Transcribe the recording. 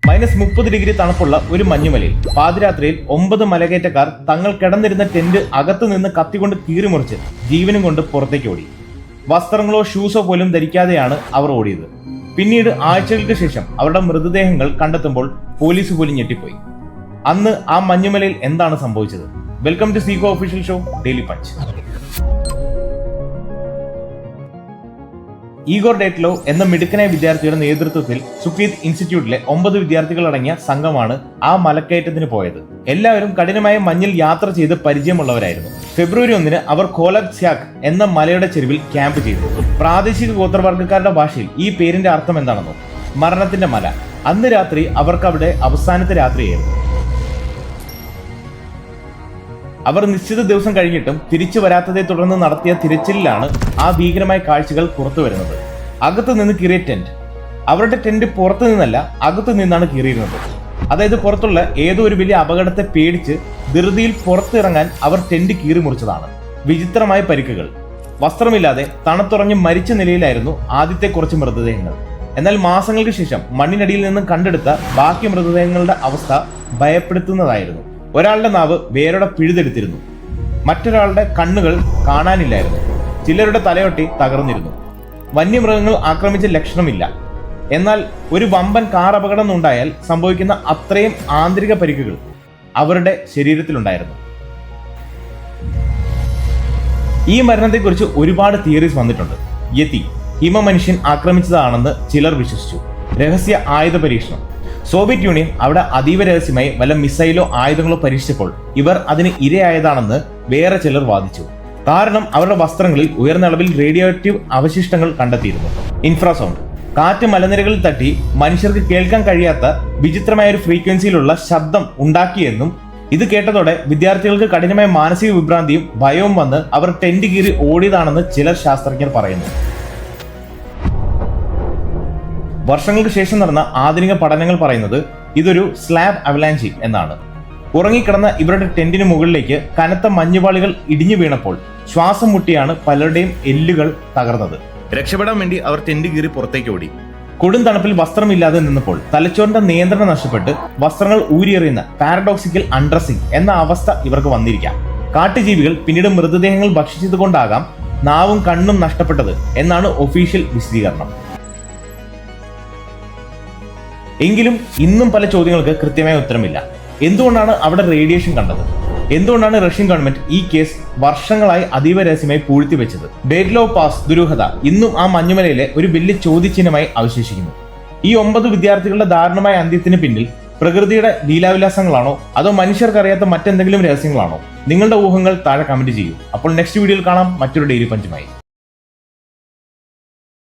-30 തണുപ്പുള്ള ഒരു മഞ്ഞുമലയിൽ പാതിരാത്രിയിൽ 9 മലകയറ്റക്കാർ തങ്ങൾ കിടന്നിരുന്ന ടെന്റ് അകത്തു നിന്ന് കത്തിക്കൊണ്ട് കീറിമുറിച്ച് ജീവനും കൊണ്ട് പുറത്തേക്ക് ഓടി. വസ്ത്രങ്ങളോ ഷൂസോ പോലും ധരിക്കാതെയാണ് അവർ ഓടിയത്. പിന്നീട് ആഴ്ചകൾക്ക് ശേഷം അവരുടെ മൃതദേഹങ്ങൾ കണ്ടെത്തുമ്പോൾ പോലീസ് പോലും ഞെട്ടിപ്പോയി. അന്ന് ആ മഞ്ഞുമലയിൽ എന്താണ് സംഭവിച്ചത്? വെൽക്കം ടു സീകോ official show daily punch. Igor Dyatlov എന്ന മിടുക്കനായ വിദ്യാർത്ഥിയുടെ നേതൃത്വത്തിൽ സുഖീത് ഇൻസ്റ്റിറ്റ്യൂട്ടിലെ 9 വിദ്യാർത്ഥികളടങ്ങിയ സംഘമാണ് ആ മലക്കയറ്റത്തിന് പോയത്. എല്ലാവരും കഠിനമായ മഞ്ഞിൽ യാത്ര ചെയ്ത് പരിചയമുള്ളവരായിരുന്നു. ഫെബ്രുവരി 1 അവർ ഖോലക് സ്യാക് എന്ന മലയുടെ ചെരുവിൽ ക്യാമ്പ് ചെയ്തു. പ്രാദേശിക ഗോത്രവർഗ്ഗക്കാരുടെ ഭാഷയിൽ ഈ പേരിന്റെ അർത്ഥം എന്താണെന്നോ? മരണത്തിന്റെ മല. അന്ന് രാത്രി അവർക്ക് അവിടെ അവസാനത്തെ രാത്രിയായിരുന്നു. അവർ നിശ്ചിത ദിവസം കഴിഞ്ഞിട്ടും തിരിച്ചു വരാത്തതെ തുടർന്ന് നടത്തിയ തിരച്ചിലിലാണ് ആ ഭീകരമായ കാഴ്ചകൾ പുറത്തു വരുന്നത്. അകത്തു നിന്ന് കീറിയ ടെന്റ്. അവരുടെ ടെന്റ് പുറത്തു നിന്നല്ല, അകത്തു നിന്നാണ് കീറിയിരുന്നത്. അതായത് പുറത്തുള്ള ഏതോ ഒരു വലിയ അപകടത്തെ പേടിച്ച് ധൃതിയിൽ പുറത്തിറങ്ങാൻ അവർ ടെന്റ് കീറി മുറിച്ചതാണ്. വിചിത്രമായ പരിക്കുകൾ. വസ്ത്രമില്ലാതെ തണുത്തുറഞ്ഞ് മരിച്ച നിലയിലായിരുന്നു ആദ്യത്തെ കുറച്ച് മൃതദേഹങ്ങൾ. എന്നാൽ മാസങ്ങൾക്ക് ശേഷം മണ്ണിനടിയിൽ നിന്നും കണ്ടെടുത്ത ബാക്കി മൃതദേഹങ്ങളുടെ അവസ്ഥ ഭയപ്പെടുത്തുന്നതായിരുന്നു. ഒരാളുടെ നാവ് വേരോടെ പിഴുതെടുത്തിരുന്നു. മറ്റൊരാളുടെ കണ്ണുകൾ കാണാനില്ലായിരുന്നു. ചിലരുടെ തലയൊട്ടി തകർന്നിരുന്നു. വന്യമൃഗങ്ങൾ ആക്രമിച്ച ലക്ഷണമില്ല. എന്നാൽ ഒരു വമ്പൻ കാർ അപകടം ഉണ്ടായാൽ സംഭവിക്കുന്ന അത്രയും ആന്തരിക പരിക്കുകൾ അവരുടെ ശരീരത്തിലുണ്ടായിരുന്നു. ഈ മരണത്തെക്കുറിച്ച് ഒരുപാട് തിയറീസ് വന്നിട്ടുണ്ട്. യതി ഹിമമനുഷ്യൻ ആക്രമിച്ചതാണെന്ന് ചിലർ വിശ്വസിച്ചു. രഹസ്യ ആയുധ പരീക്ഷണം. സോവിയറ്റ് യൂണിയൻ അവിടെ അതീവ രഹസ്യമായി വല്ല മിസൈലോ ആയുധങ്ങളോ പരീക്ഷിച്ചപ്പോൾ ഇവർ അതിന് ഇരയായതാണെന്ന് വേറെ ചിലർ വാദിച്ചു. കാരണം അവരുടെ വസ്ത്രങ്ങളിൽ ഉയർന്ന അളവിൽ റേഡിയോ ആക്റ്റീവ് അവശിഷ്ടങ്ങൾ കണ്ടെത്തിയിരുന്നു. ഇൻഫ്രാസൗണ്ട്. കാറ്റ് മലനിരകളിൽ തട്ടി മനുഷ്യർക്ക് കേൾക്കാൻ കഴിയാത്ത വിചിത്രമായ ഒരു ഫ്രീക്വൻസിയിലുള്ള ശബ്ദം ഉണ്ടാക്കിയെന്നും ഇത് കേട്ടതോടെ വിദ്യാർത്ഥികൾക്ക് കഠിനമായ മാനസിക വിഭ്രാന്തിയും ഭയവും വന്ന് അവർ ടെന്റ് കീറി ഓടിയതാണെന്ന് ചിലർ ശാസ്ത്രജ്ഞർ പറയുന്നു. വർഷങ്ങൾക്ക് ശേഷം നടന്ന ആധുനിക പഠനങ്ങൾ പറയുന്നത് ഇതൊരു സ്ലാബ് അവലാഞ്ചി എന്നാണ്. ഉറങ്ങിക്കിടന്ന ഇവരുടെ ടെന്റിന് മുകളിലേക്ക് കനത്ത മഞ്ഞുപാളികൾ ഇടിഞ്ഞു വീണപ്പോൾ ശ്വാസം മുട്ടിയാണ് പലരുടെയും എല്ലുകൾ തകർന്നത്. രക്ഷപ്പെടാൻ വേണ്ടി അവർ ടെന്റ് കീറി പുറത്തേക്ക് ഓടി. കൊടും തണുപ്പിൽ വസ്ത്രമില്ലാതെ നിന്നപ്പോൾ തലച്ചോറിന്റെ നിയന്ത്രണം നഷ്ടപ്പെട്ട് വസ്ത്രങ്ങൾ ഊരിയെറിയുന്ന പാരഡോക്സിക്കൽ അൺഡ്രസ്സിംഗ് എന്ന അവസ്ഥ ഇവർക്ക് വന്നിരിക്കാം. കാട്ടുജീവികൾ പിന്നീട് മൃതദേഹങ്ങൾ ഭക്ഷിച്ചതുകൊണ്ടാകാം നാവും കണ്ണും നഷ്ടപ്പെട്ടത് എന്നാണ് ഒഫീഷ്യൽ വിശദീകരണം. എങ്കിലും ഇന്നും പല ചോദ്യങ്ങൾക്ക് കൃത്യമായ ഉത്തരമില്ല. എന്തുകൊണ്ടാണ് അവിടെ റേഡിയേഷൻ കണ്ടത്? എന്തുകൊണ്ടാണ് റഷ്യൻ ഗവൺമെന്റ് ഈ കേസ് വർഷങ്ങളായി അതീവ രഹസ്യമായി പൂഴ്ത്തിവെച്ചത്? ഡേറ്റ്ലോ പാസ് ദുരൂഹത ഇന്നും ആ മഞ്ഞുമലയിലെ ഒരു വലിയ ചോദ്യചിഹ്നമായി അവശേഷിക്കുന്നു. ഈ 9 വിദ്യാർത്ഥികളുടെ ദാരുണമായ അന്ത്യത്തിന് പിന്നിൽ പ്രകൃതിയുടെ ലീലാവിലാസങ്ങളാണോ അതോ മനുഷ്യർക്കറിയാത്ത മറ്റെന്തെങ്കിലും രഹസ്യങ്ങളാണോ? നിങ്ങളുടെ ഊഹങ്ങൾ താഴെ കമന്റ് ചെയ്യൂ. അപ്പോൾ നെക്സ്റ്റ് വീഡിയോയിൽ കാണാം മറ്റൊരു ഡെയിലി പഞ്ചുമായി.